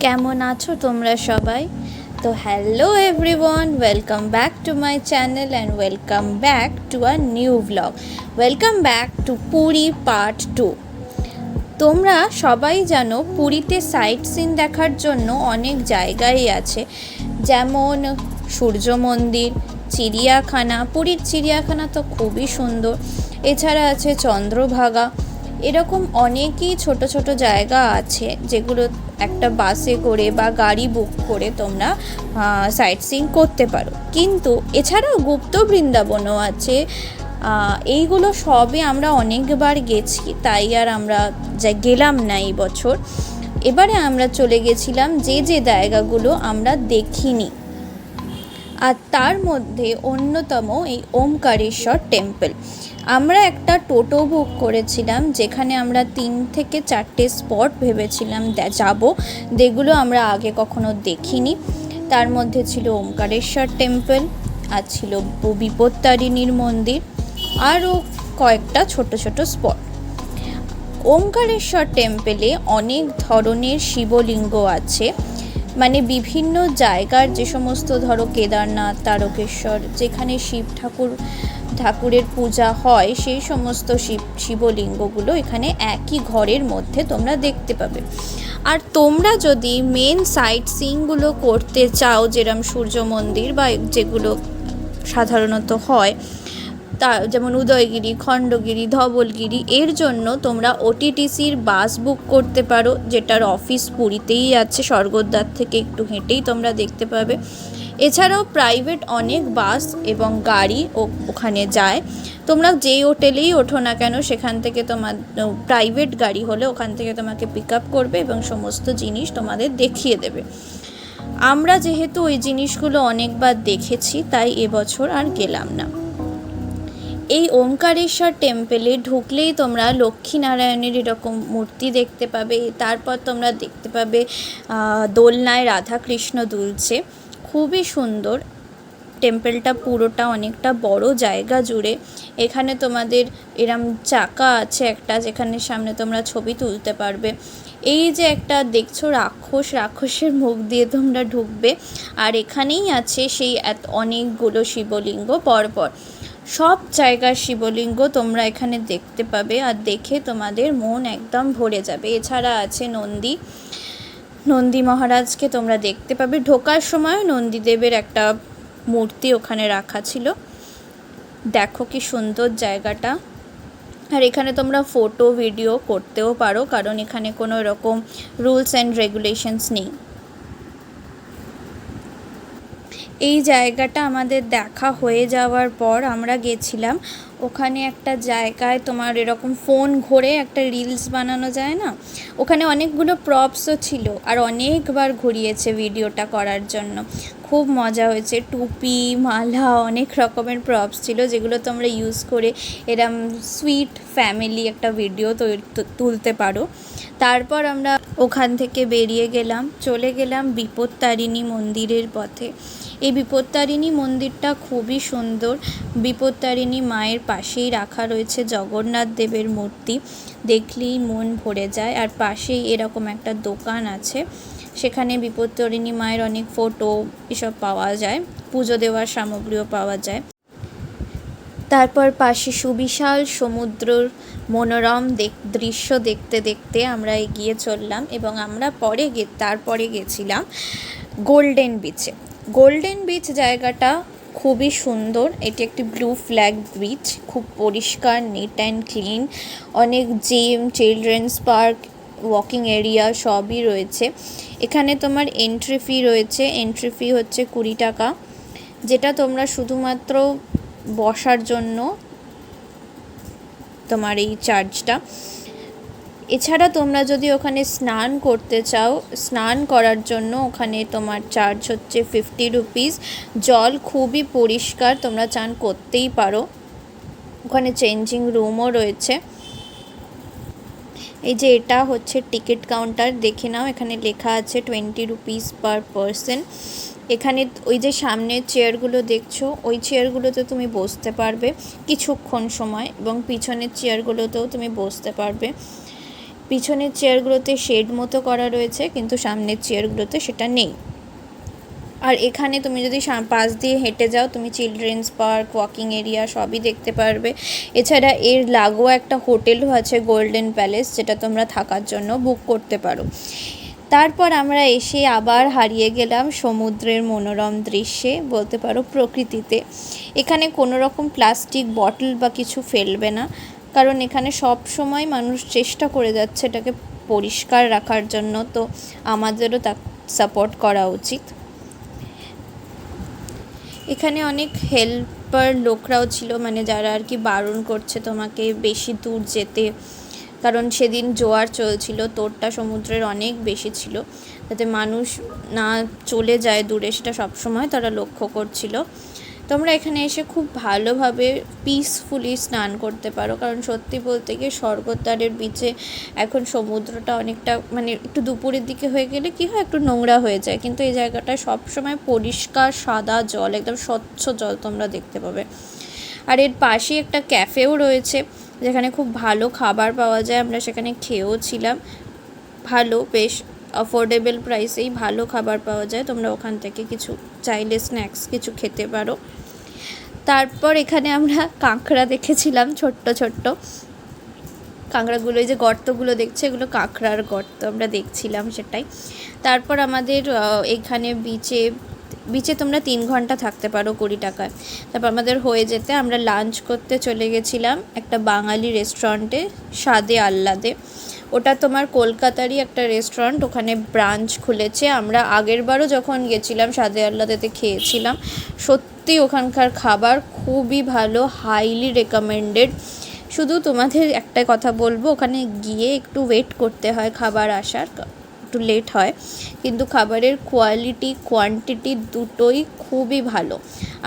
কেমন আছো তোমরা সবাই? তো hello everyone, welcome back to my channel and welcome back to a new blog. Welcome back to Puri part 2। তোমরা সবাই জানো পুরীতে সাইট সিন দেখার জন্য অনেক জায়গাই আছে, যেমন সূর্য মন্দির, চিড়িয়াখানা। পুরীর চিড়িয়াখানা তো খুবই সুন্দর। এছাড়া আছে চন্দ্রভাগা। এরকম অনেকই ছোট ছোট জায়গা আছে যেগুলো একটা বাসে করে বা গাড়ি বুক করে তোমরা সাইট সিইং করতে পারো। কিন্তু এছাড়াও গুপ্ত বৃন্দাবনও আছে। এইগুলো সবই আমরা অনেকবার গেছি, তাই আর আমরা গেলাম না এই বছর। এবারে আমরা চলে গেছিলাম যে জায়গাগুলো আমরা দেখিনি, আর তার মধ্যে অন্যতম এই ওমকারেশ্বর টেম্পল। আমরা একটা টোটো বুক করেছিলাম, যেখানে আমরা 3 থেকে 4টে স্পট ভেবেছিলাম যাব, যেগুলো আমরা আগে কখনো দেখিনি। তার মধ্যে ছিল ওমকারেশ্বর টেম্পল, আর ছিল বিপত্তারিণীর মন্দির, আরও কয়েকটা ছোট ছোট স্পট। ওমকারেশ্বর টেম্পলে অনেক ধরনের শিবলিঙ্গ আছে, মানে বিভিন্ন জায়গার যে সমস্ত, ধরো কেদারনাথ, তারকেশ্বর, যেখানে শিব ঠাকুরের পূজা হয়, সেই সমস্ত শিবলিঙ্গগুলো এখানে একই ঘরের মধ্যে তোমরা দেখতে পাবে। আর তোমরা যদি মেন সাইট সিইংগুলো করতে চাও, যেরকম সূর্য মন্দির বা যেগুলো সাধারণত হয়, তা যেমন উদয়গিরি, খণ্ডগিরি, ধবলগিরি, এর জন্য তোমরা ওটিটিসির বাস বুক করতে পারো, যেটার অফিস পুরীতেই আছে। স্বর্গদ্বার থেকে একটু হেঁটেই তোমরা দেখতে পাবে। এছাড়াও প্রাইভেট অনেক বাস এবং গাড়ি ওখানে যায়। তোমরা যেই হোটেলেই ওঠো না কেন, সেখান থেকে তোমার প্রাইভেট গাড়ি হলে ওখান থেকে তোমাকে পিক আপ করবে এবং সমস্ত জিনিস তোমাদের দেখিয়ে দেবে। আমরা যেহেতু ওই জিনিসগুলো অনেকবার দেখেছি, তাই এবছর আর গেলাম না। এই ওমকারেশ্বর টেম্পলে ঢুকলেই তোমরা লক্ষ্মীনারায়ণের এরকম মূর্তি দেখতে পাবে। তারপর তোমরা দেখতে পাবে দোলনায় রাধাকৃষ্ণ দুলছে। খুবই সুন্দর টেম্পলটা, পুরোটা অনেকটা বড় জায়গা জুড়ে। এখানে তোমাদের এরম চাকা আছে একটা, যেখানে সামনে তোমরা ছবি তুলতে পারবে। এই যে একটা দেখছো রাক্ষসের মুখ দিয়ে তোমরা ঢুকবে, আর এখানেই আছে সেই অনেকগুলো শিবলিঙ্গ পরপর। সব জায়গার শিবলিঙ্গ তোমরা এখানে দেখতে পাবে, আর দেখে তোমাদের মন একদম ভরে যাবে। এছাড়া আছে নন্দী মহারাজকে তোমরা দেখতে পাবে। ঢোকার সময় নন্দীদেবের একটা মূর্তি ওখানে রাখা ছিল। দেখো কি সুন্দর জায়গাটা। আর এখানে তোমরা ফটো ভিডিও করতেও পারো, কারণ এখানে কোনো এরকম রুলস অ্যান্ড রেগুলেশনস নেই। এই জায়গাটা আমাদের দেখা হয়ে যাওয়ার পর আমরা গেছিলাম ওখানে একটা জায়গায়, তোমার এরকম ফোন ঘুরে একটা রিলস বানানো যায় না, ওখানে অনেকগুলো প্রপসও ছিল, আর অনেকবার ঘুরিয়েছে ভিডিওটা করার জন্য। খুব মজা হয়েছে। টুপি, মালা, অনেক রকমের প্রপস ছিল, যেগুলো তোমরা ইউজ করে এরম সুইট ফ্যামিলি একটা ভিডিও তুলতে পারো। তারপর আমরা ওখান থেকে বেরিয়ে চলে গেলাম বিপত্তারিণী মন্দিরের পথে। এই বিপত্তারিণী মন্দিরটা খুবই সুন্দর। বিপত্তারিণী মায়ের পাশেই রাখা রয়েছে জগন্নাথ দেবের মূর্তি, দেখলেই মন ভরে যায়। আর পাশেই এরকম একটা দোকান আছে, সেখানে বিপত্তারিণী মায়ের অনেক ফটো এসব পাওয়া যায়, পুজো দেওয়ার সামগ্রীও পাওয়া যায়। তারপর পাশে সুবিশাল সমুদ্রর মনোরম দৃশ্য দেখতে দেখতে আমরা এগিয়ে চললাম, এবং আমরা তারপরে গেছিলাম গোল্ডেন বিচে। গোল্ডেন বিচ জায়গাটা খুবই সুন্দর। এটি একটি ব্লু ফ্ল্যাগ বিচ, খুব পরিষ্কার, নিট অ্যান্ড ক্লিন। অনেক gym, children's park, walking area সবই রয়েছে। এখানে তোমার এন্ট্রি ফি রয়েছে। এন্ট্রি ফি হচ্ছে 20 টাকা, যেটা তোমরা শুধুমাত্র বসার জন্য তোমার এই চার্জটা। এছাড়া তোমরা যদি ওখানে স্নান করতে চাও, স্নান করার জন্য ওখানে তোমার চার্জ হচ্ছে 50 রুপিস। জল খুবই পরিষ্কার, তোমরা চান করতেই পারো। ওখানে চেঞ্জিং রুমও রয়েছে। এই যে এটা হচ্ছে টিকিট কাউন্টার, দেখে নাও, এখানে লেখা আছে 20 রুপিস পার পারসন। এখানে ওই যে সামনের চেয়ারগুলো দেখছো, ওই চেয়ারগুলোতে তুমি বসতে পারবে কিছুক্ষণ সময়, এবং পিছনের চেয়ারগুলোতেও তুমি বসতে পারবে। পিছনের চেয়ারগুলোতে শেড মতো করা রয়েছে, কিন্তু সামনের চেয়ারগুলোতে সেটা নেই। আর এখানে তুমি যদি পাশ দিয়ে হেঁটে যাও, তুমি চিলড্রেন্স পার্ক, ওয়াকিং এরিয়া সবই দেখতে পারবে। এছাড়া এর লাগোয়া একটা হোটেলও আছে, গোল্ডেন প্যালেস, যেটা তোমরা থাকার জন্য বুক করতে পারো। তারপর আমরা এসে আবার হারিয়ে গেলাম সমুদ্রের মনোরম দৃশ্যে, বলতে পারো প্রকৃতিতে। এখানে কোনো রকম প্লাস্টিক বটল বা কিছু ফেলবে না, কারণ এখানে সব সময় মানুষ চেষ্টা করে যাচ্ছে এটাকে পরিষ্কার রাখার জন্য, তো আমাদেরও তা সাপোর্ট করা উচিত। এখানে অনেক হেল্পার লোকরাও ছিল, মানে যারা আর কি বারণ করছে তোমাকে বেশি দূর যেতে, কারণ সেদিন জোয়ার চলছিল, তোড়টা সমুদ্রের অনেক বেশি ছিল, যাতে মানুষ না চলে যায় দূরে, সেটা সবসময় তারা লক্ষ্য করছিল। তোমরা এখানে এসে খুব ভালোভাবে পিসফুলি স্নান করতে পারো, কারণ সত্যি বলতে গিয়ে স্বর্গদ্বারের বিচে এখন সমুদ্রটা অনেকটা, মানে একটু দুপুরের দিকে হয়ে গেলে কি হয়, একটু নোংরা হয়ে যায়, কিন্তু এই জায়গাটায় সবসময় পরিষ্কার সাদা জল, একদম স্বচ্ছ জল তোমরা দেখতে পাবে। আর এর পাশেই একটা ক্যাফেও রয়েছে, যেখানে খুব ভালো খাবার পাওয়া যায়। আমরা সেখানে খেয়েও ছিলাম, ভালো, বেশ অ্যাফোর্ডেবল প্রাইসেই ভালো খাবার পাওয়া যায়। তোমরা ওখান থেকে কিছু চাইলে স্ন্যাক্স কিছু খেতে পারো। তারপর এখানে আমরা কাঁকড়া দেখেছিলাম, ছোট্ট ছোট্ট কাঁকড়াগুলো, এই যে গর্তগুলো দেখছে, এগুলো কাঁকড়ার গর্ত আমরা দেখছিলাম সেটাই। তারপর আমাদের এখানে বিচে তোমরা 3 ঘন্টা থাকতে পারো 20 টাকায়। তারপর আমাদের হয়ে যেতে আমরা লাঞ্চ করতে চলে গেছিলাম একটা বাঙালি রেস্টুরেন্টে, স্বাদে আহ্লাদে। ওটা তোমার কলকাতারই একটা রেস্টুরেন্ট, ওখানে ব্রাঞ্চ খুলেছে। আমরা আগেরবারও যখন গেছিলাম স্বাদে আহ্লাদেতে খেয়েছিলাম, সত্যি ওখানকার খাবার খুবই ভালো, হাইলি রেকমেন্ডেড। শুধু তোমাদের একটা কথা বলবো, ওখানে গিয়ে একটু ওয়েট করতে হয়, খাবার আসার একটু লেট হয়, কিন্তু খাবারের কোয়ালিটি কোয়ান্টিটি দুটোই খুবই ভালো।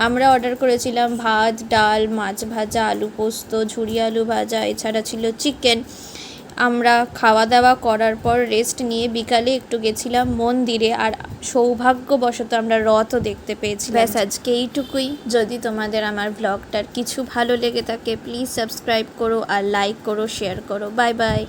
আমরা অর্ডার করেছিলাম ভাত, ডাল, মাছ ভাজা, আলু পোস্ত, ঝুরি আলু ভাজা, এছাড়া ছিল চিকেন। আমরা খাওয়া দাওয়া করার পর রেস্ট নিয়ে বিকালে একটু গেছিলাম মন্দিরে, আর সৌভাগ্যবশত আমরা রথও দেখতে পেয়েছি। ব্যাস আজকে এইটুকুই। যদি তোমাদের আমার ব্লগটার কিছু ভালো লেগে থাকে, প্লিজ সাবস্ক্রাইব করো আর লাইক করো, শেয়ার করো। Bye bye.